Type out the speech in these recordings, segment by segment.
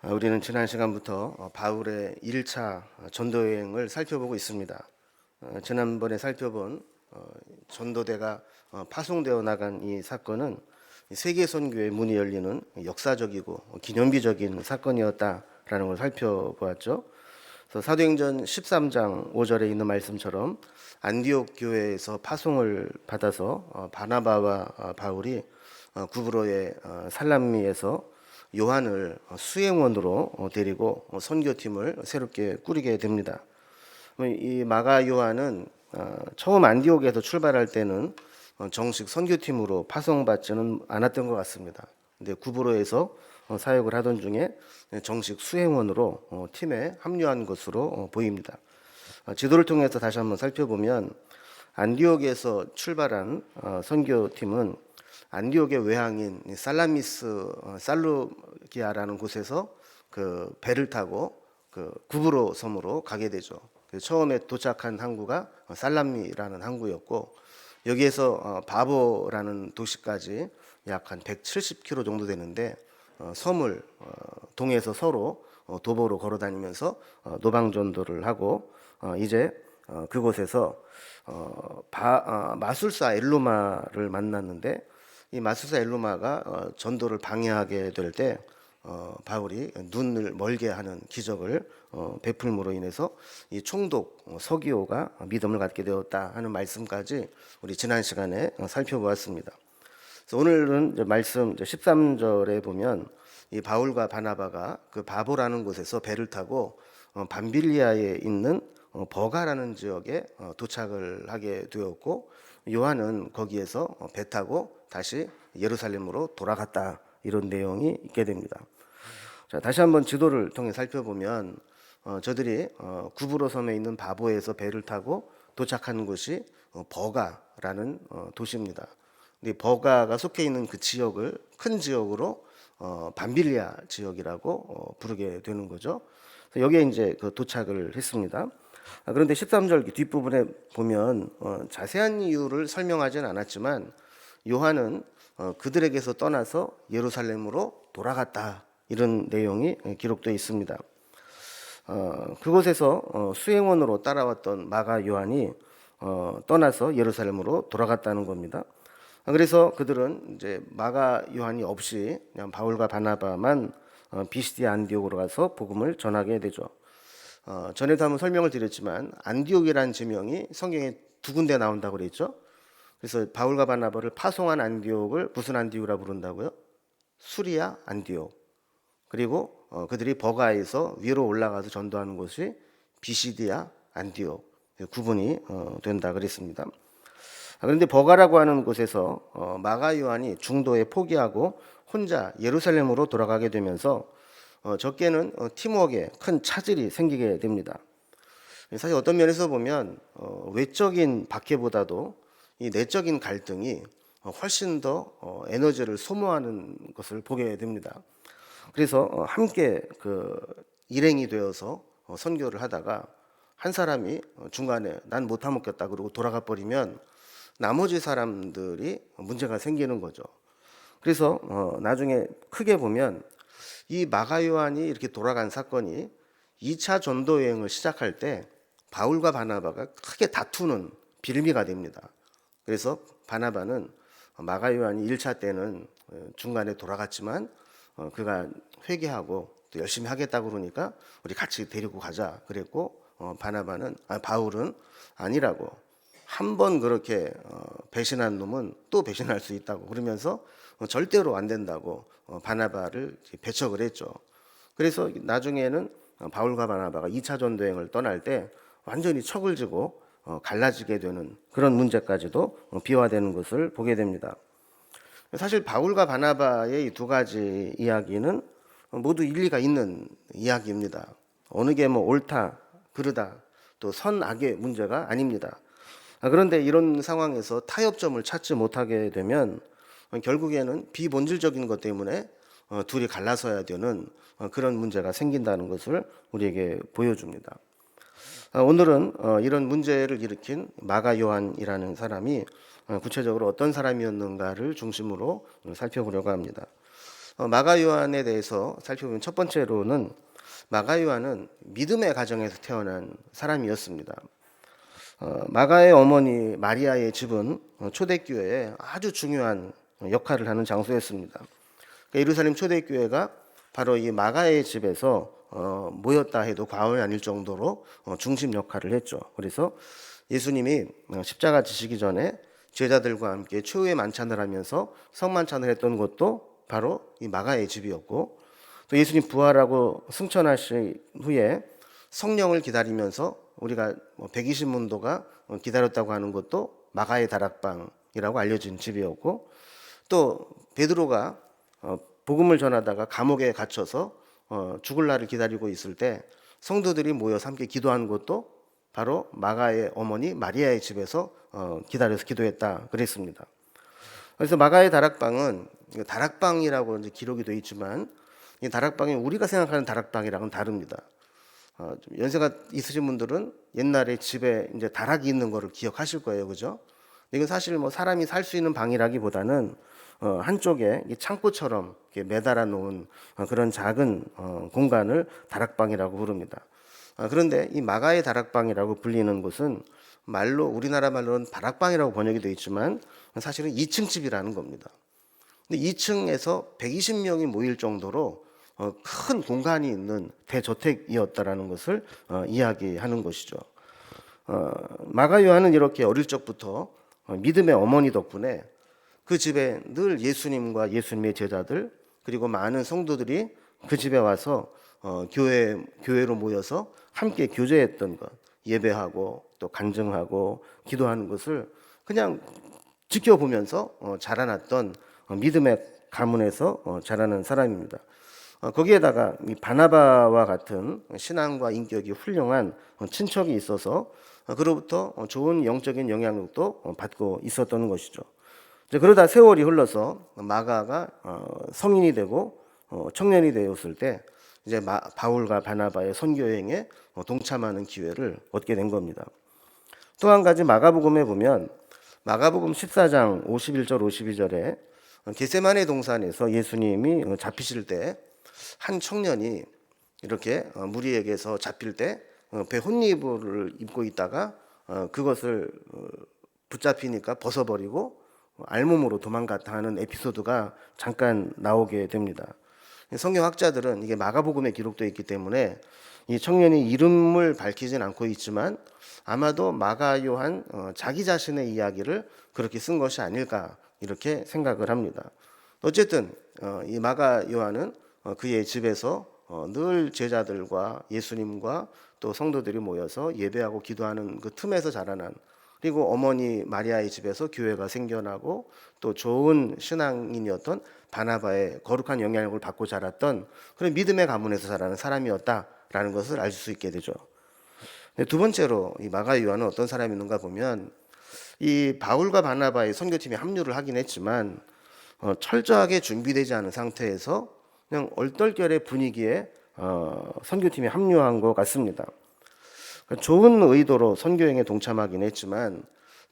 우리는 지난 시간부터 바울의 1차 전도 여행을 살펴보고 있습니다. 지난번에 살펴본 전도대가 파송되어 나간 이 사건은 세계 선교의 문이 열리는 역사적이고 기념비적인 사건이었다라는 걸 살펴보았죠. 그래서 사도행전 13장 5절에 있는 말씀처럼 안디옥 교회에서 파송을 받아서 바나바와 바울이 구브로의 살람미에서 요한을 수행원으로 데리고 선교팀을 새롭게 꾸리게 됩니다. 이 마가 요한은 처음 안디옥에서 출발할 때는 정식 선교팀으로 파송받지는 않았던 것 같습니다. 근데 구브로에서 사역을 하던 중에 정식 수행원으로 팀에 합류한 것으로 보입니다. 지도를 통해서 다시 한번 살펴보면 안디옥에서 출발한 선교팀은 안디옥의 외항인 살라미스 살루기아라는 곳에서 그 배를 타고 그 구브로 섬으로 가게 되죠. 처음에 도착한 항구가 살람미라는 항구였고 여기에서 바보라는 도시까지 약 한 170km 정도 되는데 섬을 동해서 서로 도보로 걸어 다니면서 노방전도를 하고 이제 그곳에서 마술사 엘루마를 만났는데 이 마술사 엘루마가 전도를 방해하게 될 때 바울이 눈을 멀게 하는 기적을 베풀므로 인해서 이 총독 서기오가 믿음을 갖게 되었다 하는 말씀까지 우리 지난 시간에 살펴보았습니다. 그래서 오늘은 말씀 13절에 보면 이 바울과 바나바가 그 바보라는 곳에서 배를 타고 밤빌리아에 있는 버가라는 지역에 도착을 하게 되었고 요한은 거기에서 배 타고 다시 예루살렘으로 돌아갔다 이런 내용이 있게 됩니다. 자, 다시 한번 지도를 통해 살펴보면 저들이 구브로 섬에 있는 바보에서 배를 타고 도착한 곳이 버가라는 도시입니다. 근데 버가가 속해 있는 그 지역을 큰 지역으로 밤빌리아 지역이라고 부르게 되는 거죠. 여기에 이제 그 도착을 했습니다. 그런데 13절 뒷부분에 보면 자세한 이유를 설명하지는 않았지만 요한은 그들에게서 떠나서 예루살렘으로 돌아갔다 이런 내용이 기록되어 있습니다. 그곳에서 수행원으로 따라왔던 마가 요한이 떠나서 예루살렘으로 돌아갔다는 겁니다. 그래서 그들은 이제 마가 요한이 없이 그냥 바울과 바나바만 비시디아 안디옥으로 가서 복음을 전하게 되죠. 전에도 한번 설명을 드렸지만 안디옥이라는 지명이 성경에 두 군데 나온다고 그랬죠. 그래서 바울과 바나바를 파송한 안디옥을 무슨 안디옥이라고 부른다고요? 수리아 안디옥. 그리고 그들이 버가에서 위로 올라가서 전도하는 곳이 비시디아 안디옥. 구분이 된다 그랬습니다. 그런데 버가라고 하는 곳에서 마가 요한이 중도에 포기하고 혼자 예루살렘으로 돌아가게 되면서 적게는 팀워크에 큰 차질이 생기게 됩니다. 사실 어떤 면에서 보면 외적인 박해보다도 이 내적인 갈등이 훨씬 더 에너지를 소모하는 것을 보게 됩니다. 그래서 함께 그 일행이 되어서 선교를 하다가 한 사람이 중간에 난 못 하먹겠다 그러고 돌아가 버리면 나머지 사람들이 문제가 생기는 거죠. 그래서 나중에 크게 보면 이 마가 요한이 이렇게 돌아간 사건이 2차 전도 여행을 시작할 때 바울과 바나바가 크게 다투는 빌미가 됩니다. 그래서 바나바는 마가 요한이 1차 때는 중간에 돌아갔지만 그가 회개하고 또 열심히 하겠다고 그러니까 우리 같이 데리고 가자 그랬고 바울은 아니라고 한 번 그렇게 배신한 놈은 또 배신할 수 있다고 그러면서 절대로 안 된다고 바나바를 배척을 했죠. 그래서 나중에는 바울과 바나바가 2차 전도행을 떠날 때 완전히 척을 지고 갈라지게 되는 그런 문제까지도 비화되는 것을 보게 됩니다. 사실 바울과 바나바의 이 두 가지 이야기는 모두 일리가 있는 이야기입니다. 어느 게 뭐 옳다, 그르다, 또 선악의 문제가 아닙니다. 그런데 이런 상황에서 타협점을 찾지 못하게 되면 결국에는 비본질적인 것 때문에 둘이 갈라서야 되는 그런 문제가 생긴다는 것을 우리에게 보여줍니다. 오늘은 이런 문제를 일으킨 마가 요한이라는 사람이 구체적으로 어떤 사람이었는가를 중심으로 살펴보려고 합니다. 마가 요한에 대해서 살펴보면 첫 번째로는 마가 요한은 믿음의 가정에서 태어난 사람이었습니다. 마가의 어머니 마리아의 집은 초대교회에 아주 중요한 역할을 하는 장소였습니다. 그러니까 예루살렘 초대교회가 바로 이 마가의 집에서 모였다 해도 과언이 아닐 정도로 중심 역할을 했죠. 그래서 예수님이 십자가 지시기 전에 제자들과 함께 최후의 만찬을 하면서 성만찬을 했던 곳도 바로 이 마가의 집이었고, 또 예수님 부활하고 승천하신 후에 성령을 기다리면서 우리가 120문도가 기다렸다고 하는 것도 마가의 다락방이라고 알려진 집이었고, 또 베드로가 복음을 전하다가 감옥에 갇혀서 죽을 날을 기다리고 있을 때 성도들이 모여서 함께 기도하는 것도 바로 마가의 어머니 마리아의 집에서 기다려서 기도했다 그랬습니다. 그래서 마가의 다락방은 다락방이라고 이제 기록이 되어 있지만 이 다락방이 우리가 생각하는 다락방이랑은 다릅니다. 좀 연세가 있으신 분들은 옛날에 집에 이제 다락이 있는 거를 기억하실 거예요, 그죠? 이건 사실 뭐 사람이 살 수 있는 방이라기보다는 한쪽에 창고처럼 이렇게 매달아 놓은 그런 작은 공간을 다락방이라고 부릅니다. 그런데 이 마가의 다락방이라고 불리는 곳은 말로 우리나라 말로는 다락방이라고 번역이 되어 있지만 사실은 2층 집이라는 겁니다. 근데 2층에서 120명이 모일 정도로 큰 공간이 있는 대저택이었다라는 것을 이야기하는 것이죠. 마가 요한은 이렇게 어릴 적부터 믿음의 어머니 덕분에 그 집에 늘 예수님과 예수님의 제자들 그리고 많은 성도들이 그 집에 와서 교회로 모여서 함께 교제했던 것, 예배하고 또 간증하고 기도하는 것을 그냥 지켜보면서 자라났던 믿음의 가문에서 자라는 사람입니다. 거기에다가 이 바나바와 같은 신앙과 인격이 훌륭한 친척이 있어서 그로부터 좋은 영적인 영향력도 받고 있었던 것이죠. 그러다 세월이 흘러서 마가가 성인이 되고 청년이 되었을 때 이제 바울과 바나바의 선교 여행에 동참하는 기회를 얻게 된 겁니다. 또 한 가지 마가복음에 보면 마가복음 14장 51절 52절에 겟세마네 동산에서 예수님이 잡히실 때 한 청년이 이렇게 무리에게서 잡힐 때 배 혼입을 입고 있다가 그것을 붙잡히니까 벗어버리고 알몸으로 도망갔다 하는 에피소드가 잠깐 나오게 됩니다. 성경학자들은 이게 마가복음에 기록되어 있기 때문에 이 청년이 이름을 밝히진 않고 있지만 아마도 마가 요한 자기 자신의 이야기를 그렇게 쓴 것이 아닐까 이렇게 생각을 합니다. 어쨌든 이 마가 요한은 그의 집에서 늘 제자들과 예수님과 또 성도들이 모여서 예배하고 기도하는 그 틈에서 자라난, 그리고 어머니 마리아의 집에서 교회가 생겨나고 또 좋은 신앙인이었던 바나바의 거룩한 영향력을 받고 자랐던 그런 믿음의 가문에서 자라는 사람이었다라는 것을 알 수 있게 되죠. 두 번째로 이 마가 요한은 어떤 사람이었는가 보면 이 바울과 바나바의 선교팀에 합류를 하긴 했지만 철저하게 준비되지 않은 상태에서 그냥 얼떨결에 분위기에 선교팀에 합류한 것 같습니다. 좋은 의도로 선교행에 동참하긴 했지만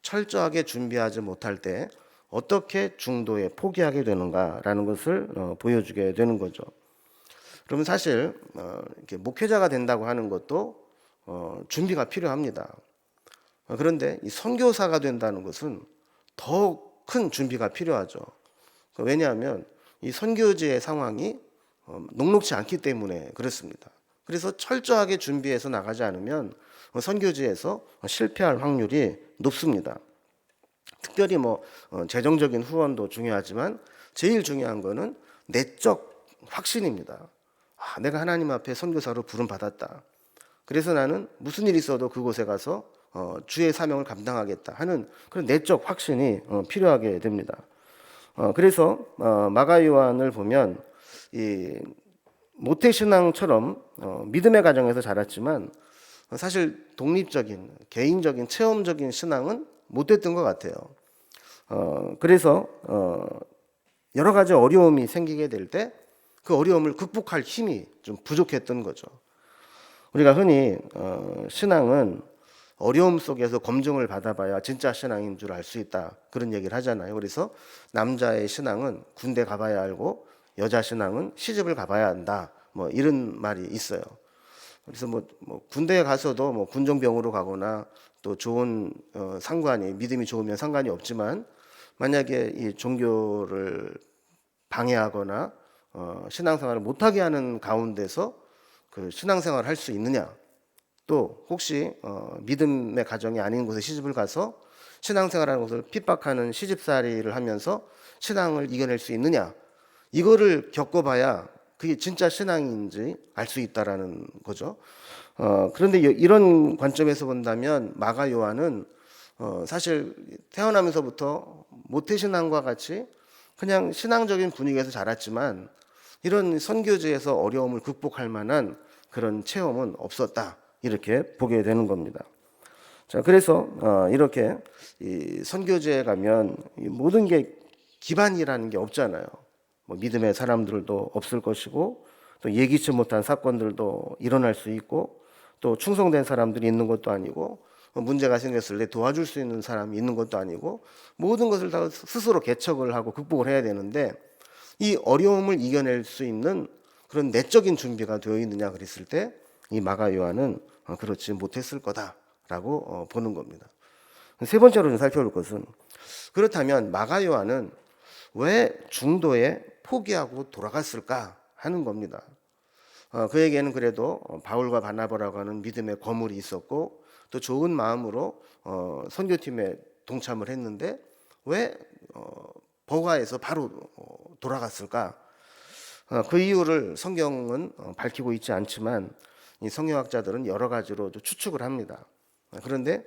철저하게 준비하지 못할 때 어떻게 중도에 포기하게 되는가라는 것을 보여주게 되는 거죠. 그러면 사실 이렇게 목회자가 된다고 하는 것도 준비가 필요합니다. 그런데 이 선교사가 된다는 것은 더 큰 준비가 필요하죠. 왜냐하면 이 선교지의 상황이 녹록지 않기 때문에 그렇습니다. 그래서 철저하게 준비해서 나가지 않으면 선교지에서 실패할 확률이 높습니다. 특별히 재정적인 후원도 중요하지만 제일 중요한 거는 내적 확신입니다. 내가 하나님 앞에 선교사로 부름 받았다. 그래서 나는 무슨 일이 있어도 그곳에 가서 주의 사명을 감당하겠다 하는 그런 내적 확신이 필요하게 됩니다. 그래서 마가 요한을 보면 이 모태신앙처럼 믿음의 가정에서 자랐지만 사실 독립적인 개인적인 체험적인 신앙은 못했던 것 같아요. 그래서 여러 가지 어려움이 생기게 될 때 그 어려움을 극복할 힘이 좀 부족했던 거죠. 우리가 흔히 신앙은 어려움 속에서 검증을 받아봐야 진짜 신앙인 줄 알 수 있다 그런 얘기를 하잖아요. 그래서 남자의 신앙은 군대 가봐야 알고 여자 신앙은 시집을 가봐야 한다. 뭐 이런 말이 있어요. 그래서 뭐 군대에 가서도 뭐 군종병으로 가거나 또 좋은 상관이 믿음이 좋으면 상관이 없지만 만약에 이 종교를 방해하거나 신앙생활을 못하게 하는 가운데서 그 신앙생활을 할 수 있느냐, 또 혹시 믿음의 가정이 아닌 곳에 시집을 가서 신앙생활하는 것을 핍박하는 시집살이를 하면서 신앙을 이겨낼 수 있느냐, 이거를 겪어봐야 그게 진짜 신앙인지 알 수 있다라는 거죠. 그런데 이런 관점에서 본다면 마가 요한은 사실 태어나면서부터 모태신앙과 같이 그냥 신앙적인 분위기에서 자랐지만 이런 선교지에서 어려움을 극복할 만한 그런 체험은 없었다, 이렇게 보게 되는 겁니다. 자, 그래서 이렇게 이 선교지에 가면 이 모든 게 기반이라는 게 없잖아요. 뭐 믿음의 사람들도 없을 것이고 또 예기치 못한 사건들도 일어날 수 있고 또 충성된 사람들이 있는 것도 아니고 문제가 생겼을 때 도와줄 수 있는 사람이 있는 것도 아니고 모든 것을 다 스스로 개척을 하고 극복을 해야 되는데 이 어려움을 이겨낼 수 있는 그런 내적인 준비가 되어 있느냐 그랬을 때 이 마가 요한은 그렇지 못했을 거다라고 보는 겁니다. 세 번째로 좀 살펴볼 것은, 그렇다면 마가 요한은 왜 중도에 포기하고 돌아갔을까 하는 겁니다. 그에게는 그래도 바울과 바나바라고 하는 믿음의 거물이 있었고 또 좋은 마음으로 선교팀에 동참을 했는데 왜 버가에서 바로 돌아갔을까? 그 이유를 성경은 밝히고 있지 않지만 이 성경학자들은 여러 가지로 추측을 합니다. 그런데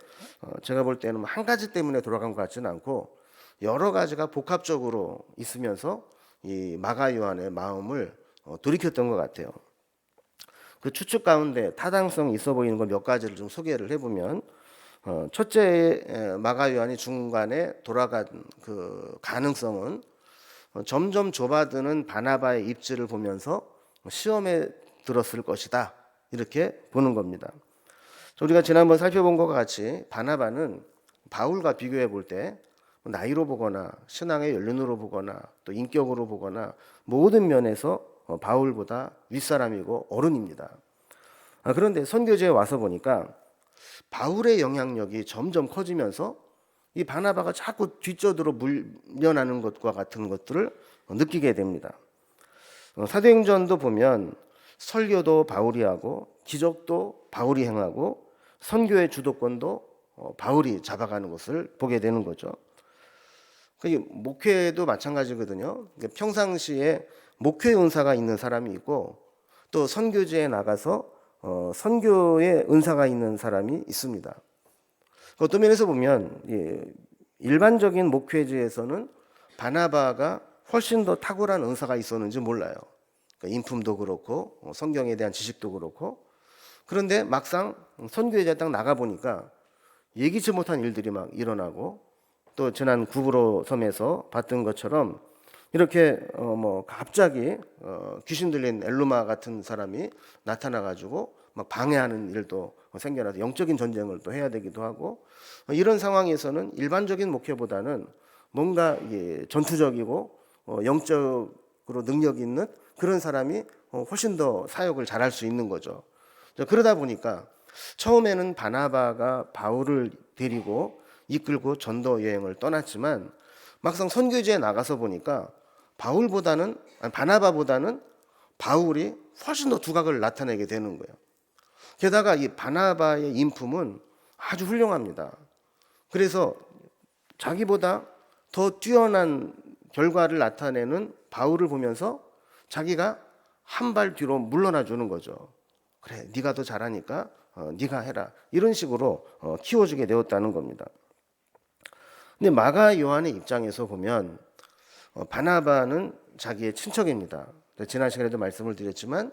제가 볼 때는 한 가지 때문에 돌아간 것 같지는 않고 여러 가지가 복합적으로 있으면서 이 마가 요한의 마음을 돌이켰던 것 같아요. 그 추측 가운데 타당성이 있어 보이는 것 몇 가지를 좀 소개를 해보면, 첫째, 마가 요한이 중간에 돌아간 그 가능성은 점점 좁아드는 바나바의 입지를 보면서 시험에 들었을 것이다, 이렇게 보는 겁니다. 우리가 지난번 살펴본 것과 같이 바나바는 바울과 비교해 볼 때 나이로 보거나 신앙의 연륜으로 보거나 또 인격으로 보거나 모든 면에서 바울보다 윗사람이고 어른입니다. 그런데 선교지에 와서 보니까 바울의 영향력이 점점 커지면서 이 바나바가 자꾸 뒷저으로 물려나는 것과 같은 것들을 느끼게 됩니다. 사도행전도 보면 설교도 바울이 하고 기적도 바울이 행하고 선교의 주도권도 바울이 잡아가는 것을 보게 되는 거죠. 목회도 마찬가지거든요. 평상시에 목회 은사가 있는 사람이 있고 또 선교지에 나가서 선교의 은사가 있는 사람이 있습니다. 어떤 면에서 보면 일반적인 목회지에서는 바나바가 훨씬 더 탁월한 은사가 있었는지 몰라요. 인품도 그렇고 성경에 대한 지식도 그렇고. 그런데 막상 선교지에 딱 나가 보니까 예기치 못한 일들이 막 일어나고 또 지난 구브로 섬에서 봤던 것처럼 이렇게 갑자기 귀신 들린 엘루마 같은 사람이 나타나 가지고 막 방해하는 일도 생겨나서 영적인 전쟁을 또 해야 되기도 하고, 이런 상황에서는 일반적인 목회보다는 뭔가 전투적이고 영적으로 능력 있는 그런 사람이 훨씬 더 사역을 잘할 수 있는 거죠. 그러다 보니까 처음에는 바나바가 바울을 데리고 이끌고 전도 여행을 떠났지만 막상 선교지에 나가서 보니까 바나바보다는 바울이 훨씬 더 두각을 나타내게 되는 거예요. 게다가 이 바나바의 인품은 아주 훌륭합니다. 그래서 자기보다 더 뛰어난 결과를 나타내는 바울을 보면서 자기가 한 발 뒤로 물러나 주는 거죠. 그래, 네가 더 잘하니까 네가 해라, 이런 식으로 키워주게 되었다는 겁니다. 근데 마가 요한의 입장에서 보면 바나바는 자기의 친척입니다. 지난 시간에도 말씀을 드렸지만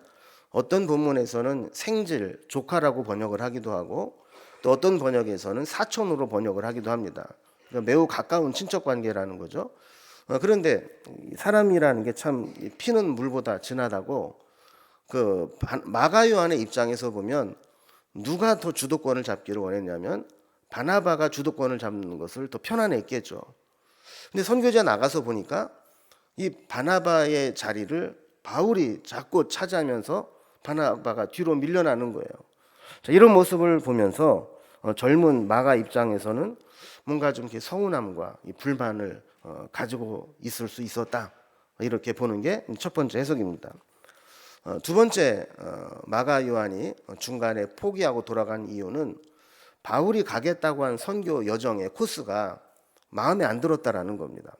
어떤 본문에서는 생질, 조카라고 번역을 하기도 하고 또 어떤 번역에서는 사촌으로 번역을 하기도 합니다. 그러니까 매우 가까운 친척 관계라는 거죠. 그런데 사람이라는 게 참 피는 물보다 진하다고, 그 마가 요한의 입장에서 보면 누가 더 주도권을 잡기를 원했냐면 바나바가 주도권을 잡는 것을 더 편안했겠죠. 근데 선교지에 나가서 보니까 이 바나바의 자리를 바울이 자꾸 차지하면서 바나바가 뒤로 밀려나는 거예요. 자, 이런 모습을 보면서 젊은 마가 입장에서는 뭔가 좀 이렇게 서운함과 이 불만을 가지고 있을 수 있었다, 이렇게 보는 게 첫 번째 해석입니다. 두 번째, 마가 요한이 중간에 포기하고 돌아간 이유는 바울이 가겠다고 한 선교 여정의 코스가 마음에 안 들었다라는 겁니다.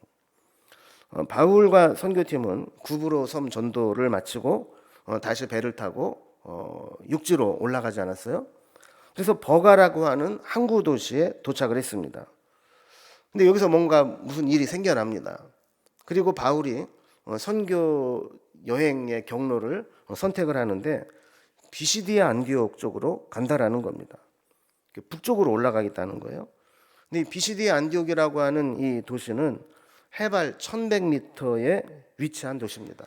바울과 선교팀은 구브로 섬 전도를 마치고 다시 배를 타고 육지로 올라가지 않았어요? 그래서 버가라고 하는 항구 도시에 도착을 했습니다. 근데 여기서 뭔가 무슨 일이 생겨납니다. 그리고 바울이 선교 여행의 경로를 선택을 하는데 비시디아 안디옥 쪽으로 간다라는 겁니다. 북쪽으로 올라가겠다는 거예요. 근데 비시디아 안디옥이라고 하는 이 도시는 해발 1100m에 위치한 도시입니다.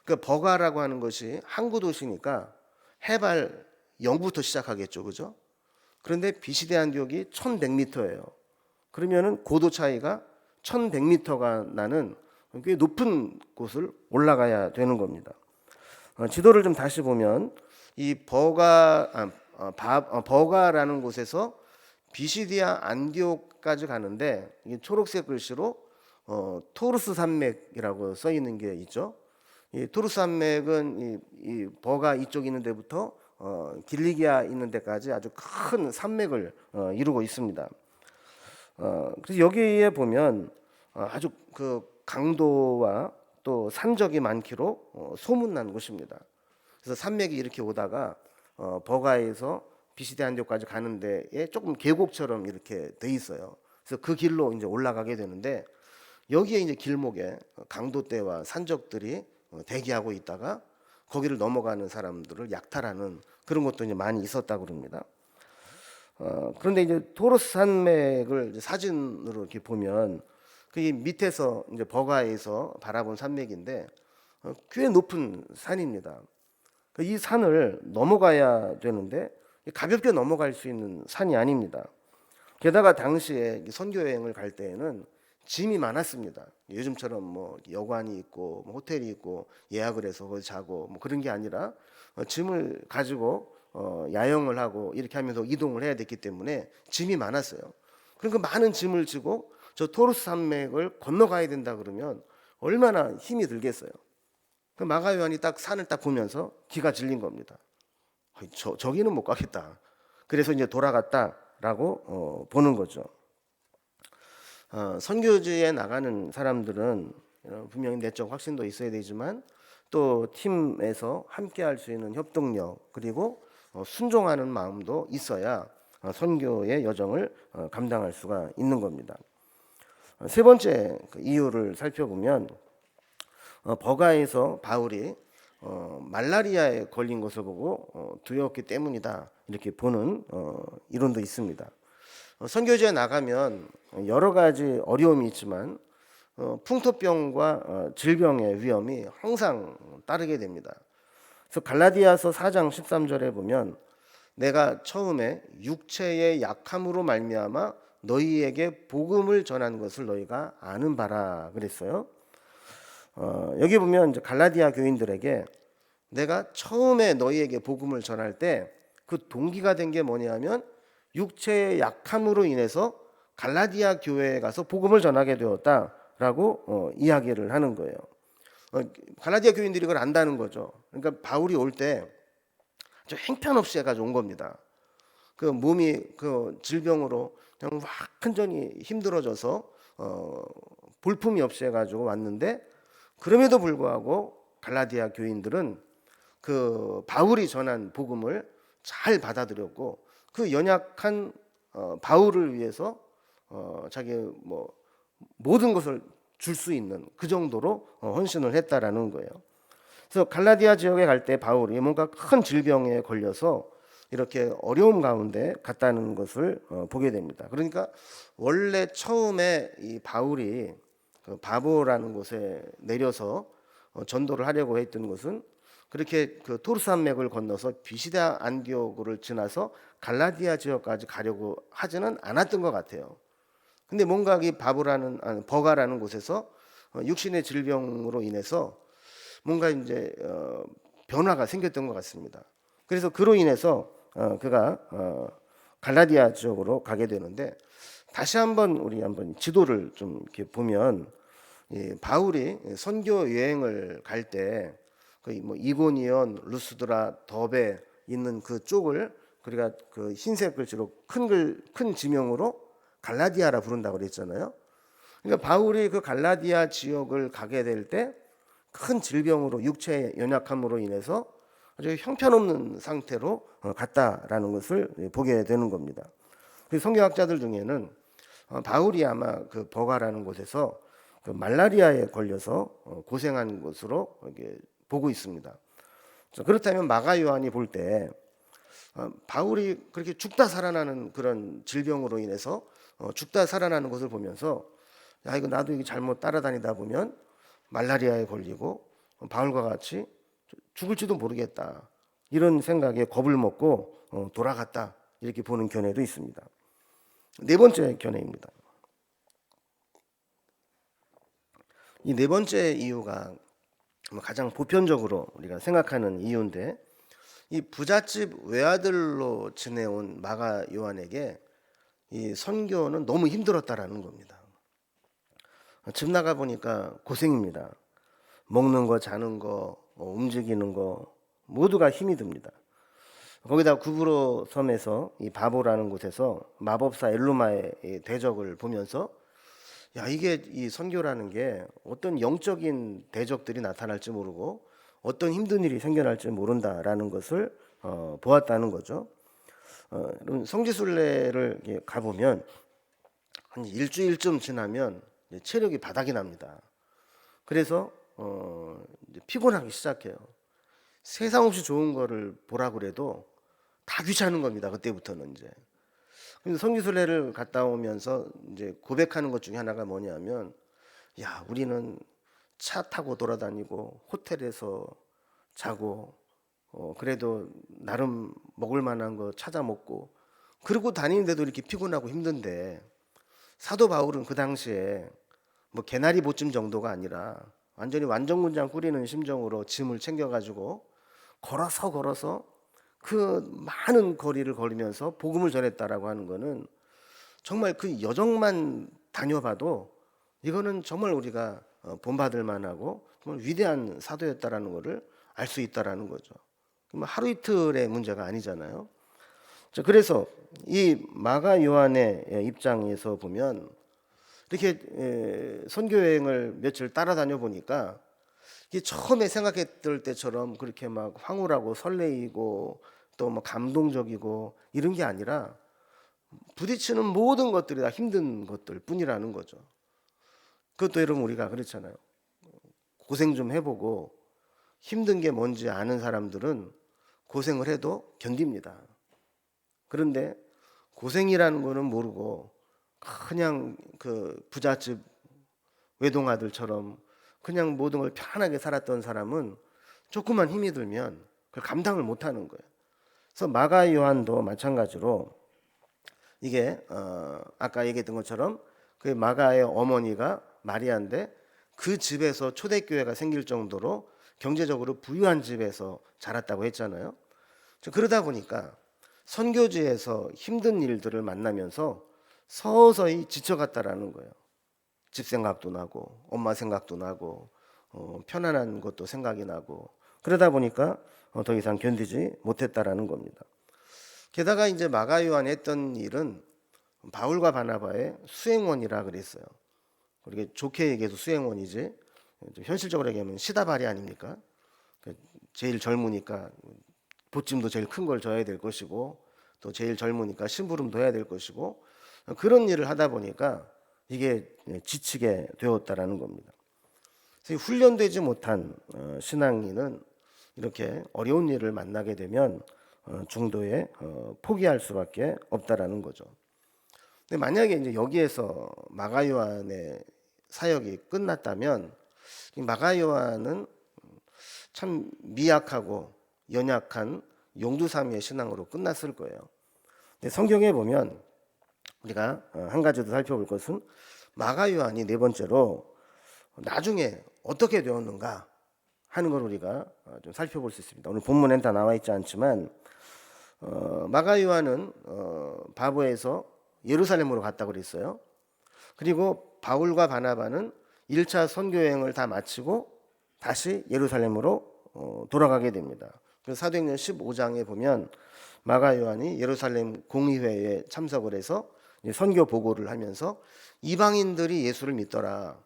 그 버가라고 하는 것이 항구 도시니까 해발 0부터 시작하겠죠, 그죠? 그런데 비시디아 안디옥이 1100m예요. 그러면은 고도 차이가 1100m가 나는 꽤 높은 곳을 올라가야 되는 겁니다. 지도를 좀 다시 보면 이 버가라는 곳에서 비시디아 안디옥까지 가는데 이 초록색 글씨로 토르스 산맥이라고 써 있는 게 있죠. 이 토르스 산맥은 이 버가 이쪽 있는 데부터 길리기아 있는 데까지 아주 큰 산맥을 이루고 있습니다. 그래서 여기에 보면 아주 그 강도와 또 산적이 많기로 소문난 곳입니다. 그래서 산맥이 이렇게 오다가 버가에서 비시디아 안디옥까지 가는 데에 조금 계곡처럼 이렇게 돼 있어요. 그래서 그 길로 이제 올라가게 되는데 여기에 이제 길목에 강도떼와 산적들이 대기하고 있다가 거기를 넘어가는 사람들을 약탈하는 그런 것도 이제 많이 있었다고 그럽니다. 그런데 이제 토르스 산맥을 이제 사진으로 이렇게 보면 그 밑에서 이제 버가에서 바라본 산맥인데 꽤 높은 산입니다. 이 산을 넘어가야 되는데 가볍게 넘어갈 수 있는 산이 아닙니다. 게다가 당시에 선교 여행을 갈 때에는 짐이 많았습니다. 요즘처럼 뭐 여관이 있고 뭐 호텔이 있고 예약을 해서 거기 자고 뭐 그런 게 아니라 짐을 가지고 야영을 하고 이렇게 하면서 이동을 해야 됐기 때문에 짐이 많았어요. 그러니까 많은 짐을 지고 저 토르스 산맥을 건너가야 된다 그러면 얼마나 힘이 들겠어요. 그 마가 요한이 딱 산을 딱 보면서 기가 질린 겁니다. 저기는 못 가겠다. 그래서 이제 돌아갔다라고 보는 거죠. 선교지에 나가는 사람들은 분명히 내적 확신도 있어야 되지만 또 팀에서 함께 할 수 있는 협동력 그리고 순종하는 마음도 있어야 선교의 여정을 감당할 수가 있는 겁니다. 세 번째 이유를 살펴보면 버가에서 바울이 말라리아에 걸린 것을 보고 두려웠기 때문이다, 이렇게 보는 이론도 있습니다. 선교지에 나가면 여러 가지 어려움이 있지만 풍토병과 질병의 위험이 항상 따르게 됩니다. 그래서 갈라디아서 4장 13절에 보면 내가 처음에 육체의 약함으로 말미암아 너희에게 복음을 전한 것을 너희가 아는 바라 그랬어요. 여기 보면 이제 갈라디아 교인들에게 내가 처음에 너희에게 복음을 전할 때 그 동기가 된 게 뭐냐면 육체의 약함으로 인해서 갈라디아 교회에 가서 복음을 전하게 되었다라고 이야기를 하는 거예요. 갈라디아 교인들이 이걸 안다는 거죠. 그러니까 바울이 올 때 아주 행편없이 해가지고 온 겁니다. 그 몸이 그 질병으로 그냥 완전히 힘들어져서 볼품이 없이 해가지고 왔는데 그럼에도 불구하고 갈라디아 교인들은 그 바울이 전한 복음을 잘 받아들였고 그 연약한 바울을 위해서 자기 뭐 모든 것을 줄 수 있는 그 정도로 헌신을 했다라는 거예요. 그래서 갈라디아 지역에 갈 때 바울이 뭔가 큰 질병에 걸려서 이렇게 어려움 가운데 갔다는 것을 보게 됩니다. 그러니까 원래 처음에 이 바울이 그 바보라는 곳에 내려서 전도를 하려고 했던 것은 그렇게 그 토르스 산맥을 건너서 비시디아 안디옥을 지나서 갈라디아 지역까지 가려고 하지는 않았던 것 같아요. 근데 뭔가 이 버가라는 곳에서 육신의 질병으로 인해서 뭔가 이제 변화가 생겼던 것 같습니다. 그래서 그로 인해서 그가 갈라디아 지역으로 가게 되는데, 다시 한번 우리 한번 지도를 좀 이렇게 보면, 바울이 선교 여행을 갈 때 거의 뭐 이고니온, 루스드라, 더베 있는 그 쪽을 우리가 그 흰색 글씨로 큰 지명으로 갈라디아라 부른다고 그랬잖아요. 그러니까 바울이 그 갈라디아 지역을 가게 될 때 큰 질병으로, 육체의 연약함으로 인해서 아주 형편없는 상태로 갔다라는 것을 보게 되는 겁니다. 그 성경학자들 중에는 바울이 아마 그 버가라는 곳에서 그 말라리아에 걸려서 고생한 것으로 이렇게 보고 있습니다. 그렇다면 마가 요한이 볼 때 바울이 그렇게 죽다 살아나는 그런 질병으로 인해서 죽다 살아나는 것을 보면서, 야, 이거 나도 이게 잘못 따라다니다 보면 말라리아에 걸리고 바울과 같이 죽을지도 모르겠다, 이런 생각에 겁을 먹고 돌아갔다, 이렇게 보는 견해도 있습니다. 네 번째 견해입니다. 이 네 번째 이유가 가장 보편적으로 우리가 생각하는 이유인데, 이 부잣집 외아들로 지내온 마가 요한에게 이 선교는 너무 힘들었다라는 겁니다. 집 나가 보니까 고생입니다. 먹는 거, 자는 거, 움직이는 거 모두가 힘이 듭니다. 거기다 구브로 섬에서 이 바보라는 곳에서 마법사 엘루마의 대적을 보면서, 야, 이게 이 선교라는 게 어떤 영적인 대적들이 나타날지 모르고 어떤 힘든 일이 생겨날지 모른다라는 것을 보았다는 거죠. 성지순례를 가보면 한 일주일쯤 지나면 체력이 바닥이 납니다. 그래서 이제 피곤하기 시작해요. 세상 없이 좋은 거를 보라 그래도 다 귀찮은 겁니다. 그때부터는 이제. 그래서 성지순례를 갔다 오면서 이제 고백하는 것 중에 하나가 뭐냐면, 야, 우리는 차 타고 돌아다니고 호텔에서 자고 그래도 나름 먹을 만한 거 찾아 먹고 그러고 다니는데도 이렇게 피곤하고 힘든데, 사도 바울은 그 당시에 뭐 개나리 보쯤 정도가 아니라 완전히 완전군장 꾸리는 심정으로 짐을 챙겨가지고 걸어서 그 많은 거리를 걸으면서 복음을 전했다라고 하는 거는, 정말 그 여정만 다녀봐도 이거는 정말 우리가 본받을 만하고 정말 위대한 사도였다라는 것을 알 수 있다라는 거죠. 하루 이틀의 문제가 아니잖아요. 그래서 이 마가 요한의 입장에서 보면, 이렇게 선교 여행을 며칠 따라다녀 보니까 이게 처음에 생각했던 때처럼 그렇게 막 황홀하고 설레이고 또 뭐 감동적이고 이런 게 아니라 부딪히는 모든 것들이 다 힘든 것들 뿐이라는 거죠. 그것도 여러분 우리가 그렇잖아요. 고생 좀 해보고 힘든 게 뭔지 아는 사람들은 고생을 해도 견딥니다. 그런데 고생이라는 거는 모르고 그냥 그 부잣집 외동아들처럼 그냥 모든 걸 편하게 살았던 사람은 조금만 힘이 들면 그걸 감당을 못하는 거예요. 그래서 마가 요한도 마찬가지로 이게 아까 얘기했던 것처럼 그 마가의 어머니가 마리아인데, 그 집에서 초대교회가 생길 정도로 경제적으로 부유한 집에서 자랐다고 했잖아요. 그러다 보니까 선교지에서 힘든 일들을 만나면서 서서히 지쳐갔다라는 거예요. 집 생각도 나고 엄마 생각도 나고 편안한 것도 생각이 나고, 그러다 보니까 더 이상 견디지 못했다라는 겁니다. 게다가 이제 마가 요한이 했던 일은 바울과 바나바의 수행원이라 그랬어요. 그렇게 좋게 얘기해도 수행원이지 현실적으로 얘기하면 시다발이 아닙니까? 제일 젊으니까 보찜도 제일 큰 걸 져야 될 것이고, 또 제일 젊으니까 심부름도 해야 될 것이고, 그런 일을 하다 보니까 이게 지치게 되었다라는 겁니다. 그래서 훈련되지 못한 신앙인은 이렇게 어려운 일을 만나게 되면 중도에 포기할 수밖에 없다라는 거죠. 근데 만약에 이제 여기에서 마가 요한의 사역이 끝났다면, 이 마가 요한은 참 미약하고 연약한 용두사미의 신앙으로 끝났을 거예요. 근데 성경에 보면 우리가 한 가지 더 살펴볼 것은, 마가 요한이 네 번째로 나중에 어떻게 되었는가 하는 걸 우리가 좀 살펴볼 수 있습니다. 오늘 본문엔 다 나와 있지 않지만 마가 요한은 바보에서 예루살렘으로 갔다고 그랬어요. 그리고 바울과 바나바는 1차 선교 여행을 다 마치고 다시 예루살렘으로 돌아가게 됩니다. 그래서 사도행전 15장에 보면 마가 요한이 예루살렘 공의회에 참석을 해서 선교 보고를 하면서 이방인들이 예수를 믿더라.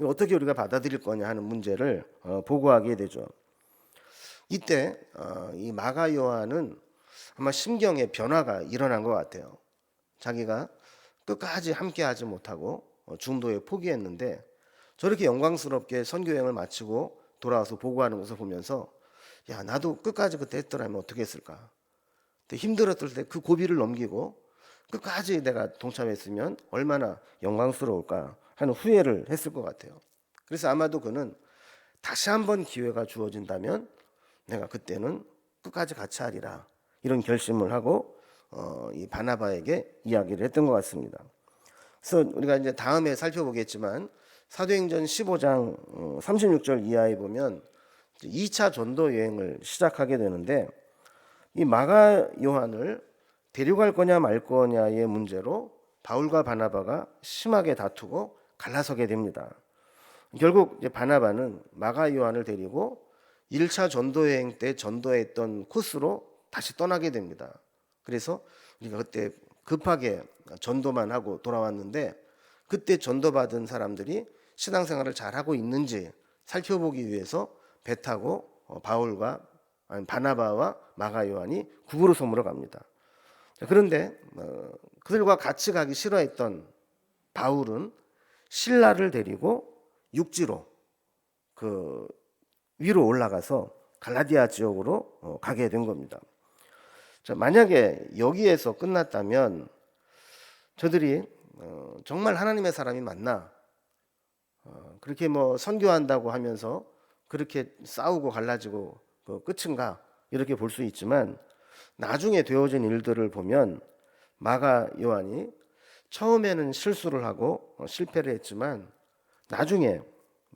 어떻게 우리가 받아들일 거냐 하는 문제를 보고하게 되죠. 이때 이 마가 요한은 아마 심경의 변화가 일어난 것 같아요. 자기가 끝까지 함께하지 못하고 중도에 포기했는데 저렇게 영광스럽게 선교 여행을 마치고 돌아와서 보고하는 것을 보면서 야, 나도 끝까지 그때 했더라면 어떻게 했을까? 힘들었을 때 그 고비를 넘기고 끝까지 내가 동참했으면 얼마나 영광스러울까 하는 후회를 했을 것 같아요. 그래서 아마도 그는 다시 한번 기회가 주어진다면 내가 그때는 끝까지 같이 하리라 이런 결심을 하고 이 바나바에게 이야기를 했던 것 같습니다. 그래서 우리가 이제 다음에 살펴보겠지만 사도행전 15장 36절 이하에 보면 2차 전도 여행을 시작하게 되는데 이 마가 요한을 데려갈 거냐 말 거냐의 문제로 바울과 바나바가 심하게 다투고 갈라서게 됩니다. 결국 이제 바나바는 마가 요한을 데리고 1차 전도 여행 때 전도했던 코스로 다시 떠나게 됩니다. 그래서 우리가 그때 급하게 전도만 하고 돌아왔는데 그때 전도받은 사람들이 신앙생활을 잘하고 있는지 살펴보기 위해서 배 타고 바울과 바나바와 마가 요한이 국으로 섬으로 갑니다. 그런데 그들과 같이 가기 싫어했던 바울은 실라를 데리고 육지로 그 위로 올라가서 갈라디아 지역으로 가게 된 겁니다. 자, 만약에 여기에서 끝났다면 저들이 정말 하나님의 사람이 맞나? 그렇게 뭐 선교한다고 하면서 그렇게 싸우고 갈라지고 끝인가? 이렇게 볼 수 있지만 나중에 되어진 일들을 보면 마가 요한이 처음에는 실수를 하고 실패를 했지만 나중에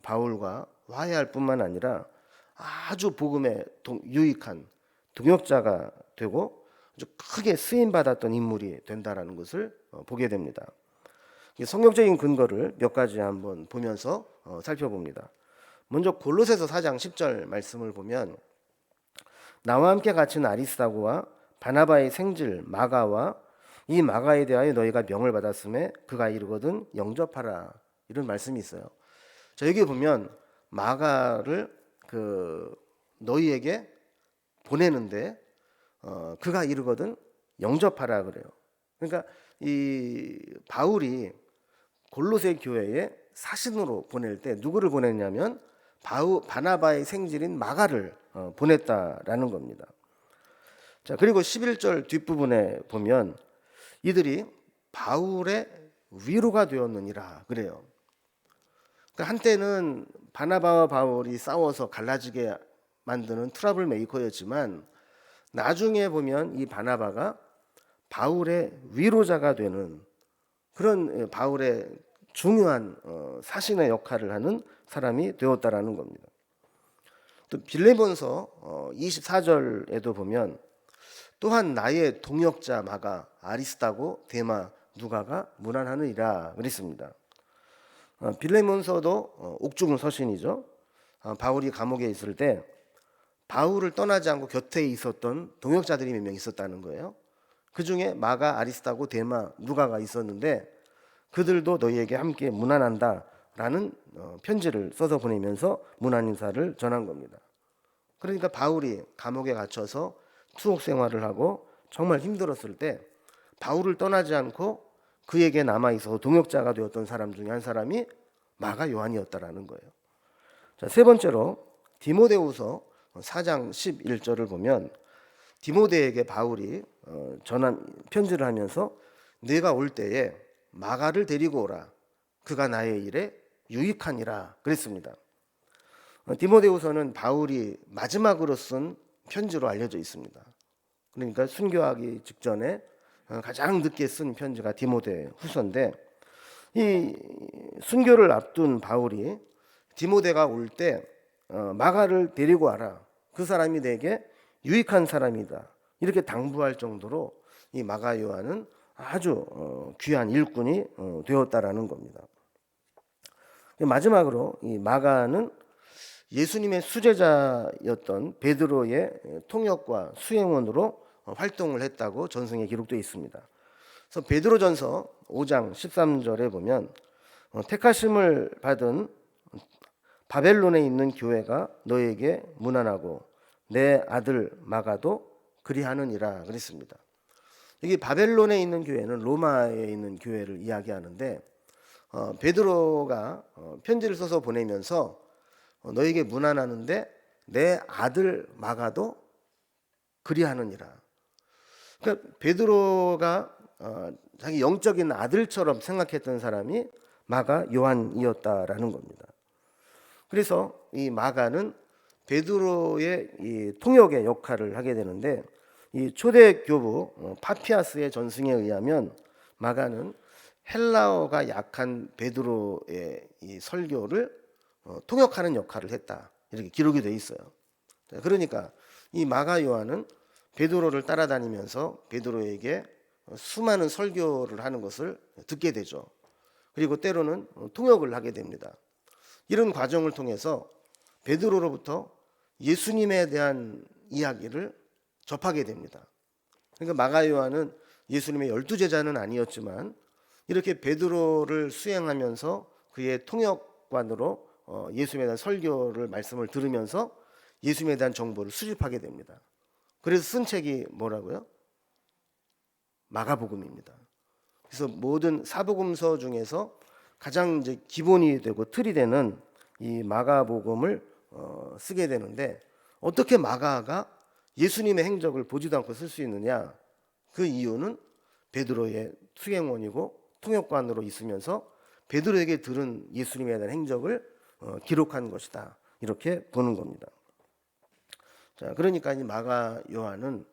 바울과 화해할 뿐만 아니라 아주 복음에 유익한 동역자가 되고 아주 크게 쓰임받았던 인물이 된다라는 것을 보게 됩니다. 성경적인 근거를 몇 가지 한번 보면서 살펴봅니다. 먼저 골로새서 4장 10절 말씀을 보면 나와 함께 갇힌 아리스다고와 바나바의 생질 마가와 이 마가에 대하여 너희가 명을 받았음에 그가 이르거든 영접하라 이런 말씀이 있어요. 자, 여기 보면 마가를 너희에게 보내는데 그가 이르거든 영접하라 그래요. 그러니까 이 바울이 골로새 교회에 사신으로 보낼 때 누구를 보냈냐면 바나바의 생질인 마가를 보냈다라는 겁니다. 자, 그리고 11절 뒷부분에 보면 이들이 바울의 위로가 되었느니라 그래요. 그러니까 한때는 바나바와 바울이 싸워서 갈라지게 만드는 트러블 메이커였지만 나중에 보면 이 바나바가 바울의 위로자가 되는 그런 바울의 중요한 사신의 역할을 하는 사람이 되었다라는 겁니다. 또 빌레몬서 24절에도 보면 또한 나의 동역자 마가 아리스다고 데마 누가가 문안하느니라 그랬습니다. 빌레몬서도 옥중 서신이죠. 바울이 감옥에 있을 때 바울을 떠나지 않고 곁에 있었던 동역자들이 몇 명 있었다는 거예요. 그 중에 마가, 아리스다고, 데마, 누가가 있었는데 그들도 너희에게 함께 문안한다라는 편지를 써서 보내면서 문안 인사를 전한 겁니다. 그러니까 바울이 감옥에 갇혀서 투옥 생활을 하고 정말 힘들었을 때 바울을 떠나지 않고 그에게 남아있어서 동역자가 되었던 사람 중에 한 사람이 마가 요한이었다라는 거예요. 자, 세 번째로 디모데후서 4장 11절을 보면 디모데에게 바울이 전한 편지를 하면서 내가 올 때에 마가를 데리고 오라. 그가 나의 일에 유익하니라 그랬습니다. 디모데후서는 바울이 마지막으로 쓴 편지로 알려져 있습니다. 그러니까 순교하기 직전에 가장 늦게 쓴 편지가 디모데후서인데 이 순교를 앞둔 바울이 디모데가 올 때 마가를 데리고 와라. 그 사람이 내게 유익한 사람이다. 이렇게 당부할 정도로 이 마가 요한은 아주 귀한 일꾼이 되었다라는 겁니다. 마지막으로 이 마가는 예수님의 수제자였던 베드로의 통역과 수행원으로 활동을 했다고 전승에 기록되어 있습니다. 그래서 베드로전서 5장 13절에 보면 택하심을 받은 바벨론에 있는 교회가 너에게 문안하고 내 아들 마가도 그리하느니라 그랬습니다. 여기 바벨론에 있는 교회는 로마에 있는 교회를 이야기하는데 베드로가 편지를 써서 보내면서 너에게 문안하는데 내 아들 마가도 그리하느니라. 그러니까 베드로가 자기 영적인 아들처럼 생각했던 사람이 마가 요한이었다라는 겁니다. 그래서 이 마가는 베드로의 이 통역의 역할을 하게 되는데 이 초대 교부 파피아스의 전승에 의하면 마가는 헬라어가 약한 베드로의 이 설교를 통역하는 역할을 했다. 이렇게 기록이 돼 있어요. 그러니까 이 마가 요한은 베드로를 따라다니면서 베드로에게 수많은 설교를 하는 것을 듣게 되죠. 그리고 때로는 통역을 하게 됩니다. 이런 과정을 통해서 베드로로부터 예수님에 대한 이야기를 접하게 됩니다. 그러니까 마가 요한은 예수님의 12제자는 아니었지만 이렇게 베드로를 수행하면서 그의 통역관으로 예수님에 대한 설교를 말씀을 들으면서 예수님에 대한 정보를 수집하게 됩니다. 그래서 쓴 책이 뭐라고요? 마가복음입니다. 그래서 모든 사복음서 중에서 가장 이제 기본이 되고 틀이 되는 이 마가복음을 쓰게 되는데 어떻게 마가가 예수님의 행적을 보지도 않고 쓸 수 있느냐? 그 이유는 베드로의 수행원이고 통역관으로 있으면서 베드로에게 들은 예수님에 대한 행적을 기록한 것이다. 이렇게 보는 겁니다. 자, 그러니까 이 마가 요한은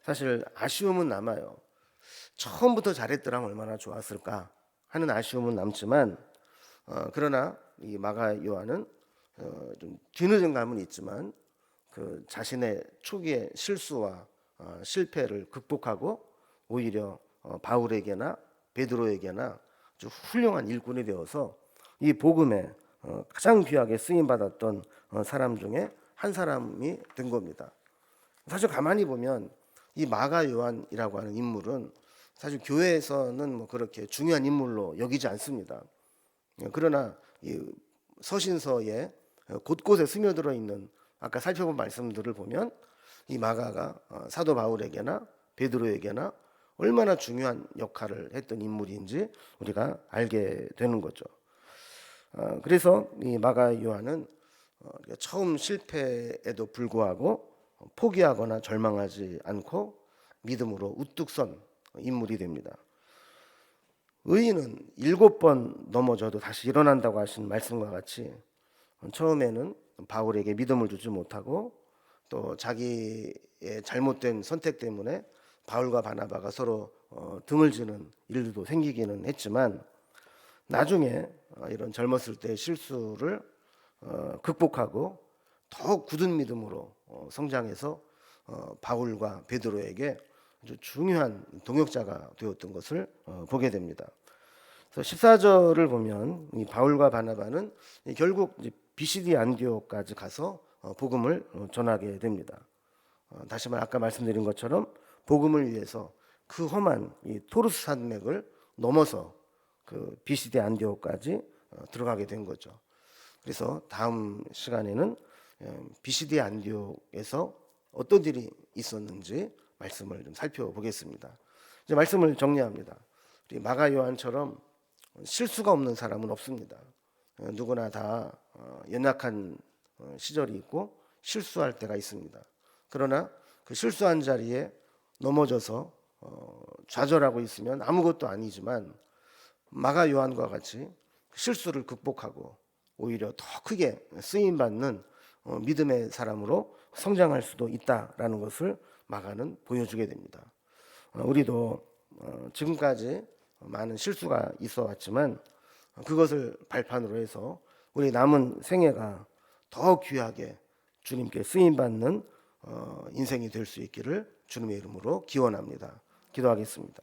사실 아쉬움은 남아요. 처음부터 잘했더라면 얼마나 좋았을까 하는 아쉬움은 남지만 그러나 이 마가 요한은 좀 뒤늦은 감은 있지만 그 자신의 초기의 실수와 실패를 극복하고 오히려 바울에게나 베드로에게나 아주 훌륭한 일꾼이 되어서 이 복음에 가장 귀하게 쓰임 받았던 사람 중에 한 사람이 된 겁니다. 사실 가만히 보면 이 마가 요한이라고 하는 인물은 사실 교회에서는 뭐 그렇게 중요한 인물로 여기지 않습니다. 그러나 이 서신서에 곳곳에 스며들어 있는 아까 살펴본 말씀들을 보면 이 마가가 사도 바울에게나 베드로에게나 얼마나 중요한 역할을 했던 인물인지 우리가 알게 되는 거죠. 그래서 이 마가 요한은 처음 실패에도 불구하고 포기하거나 절망하지 않고 믿음으로 우뚝 선 인물이 됩니다. 의인은 7번 넘어져도 다시 일어난다고 하신 말씀과 같이 처음에는 바울에게 믿음을 주지 못하고 또 자기의 잘못된 선택 때문에 바울과 바나바가 서로 등을 지는 일도 생기기는 했지만 나중에 이런 젊었을 때의 실수를 극복하고 더 굳은 믿음으로 성장해서 바울과 베드로에게 아주 중요한 동역자가 되었던 것을 보게 됩니다. 그래서 14절을 보면 이 바울과 바나바는 결국 비시디 안디오까지 가서 복음을 전하게 됩니다. 다시 말 아까 말씀드린 것처럼 복음을 위해서 그 험한 이 토르스 산맥을 넘어서 그 비시디 안디오까지 들어가게 된 거죠. 그래서 다음 시간에는 비시디 안디옥에서 어떤 일이 있었는지 말씀을 좀 살펴보겠습니다. 이제 말씀을 정리합니다. 우리 마가 요한처럼 실수가 없는 사람은 없습니다. 누구나 다 연약한 시절이 있고 실수할 때가 있습니다. 그러나 그 실수한 자리에 넘어져서 좌절하고 있으면 아무것도 아니지만 마가 요한과 같이 실수를 극복하고 오히려 더 크게 쓰임 받는 믿음의 사람으로 성장할 수도 있다라는 것을 마가는 보여주게 됩니다. 우리도 지금까지 많은 실수가 있어 왔지만 그것을 발판으로 해서 우리 남은 생애가 더 귀하게 주님께 쓰임 받는 인생이 될 수 있기를 주님의 이름으로 기원합니다. 기도하겠습니다.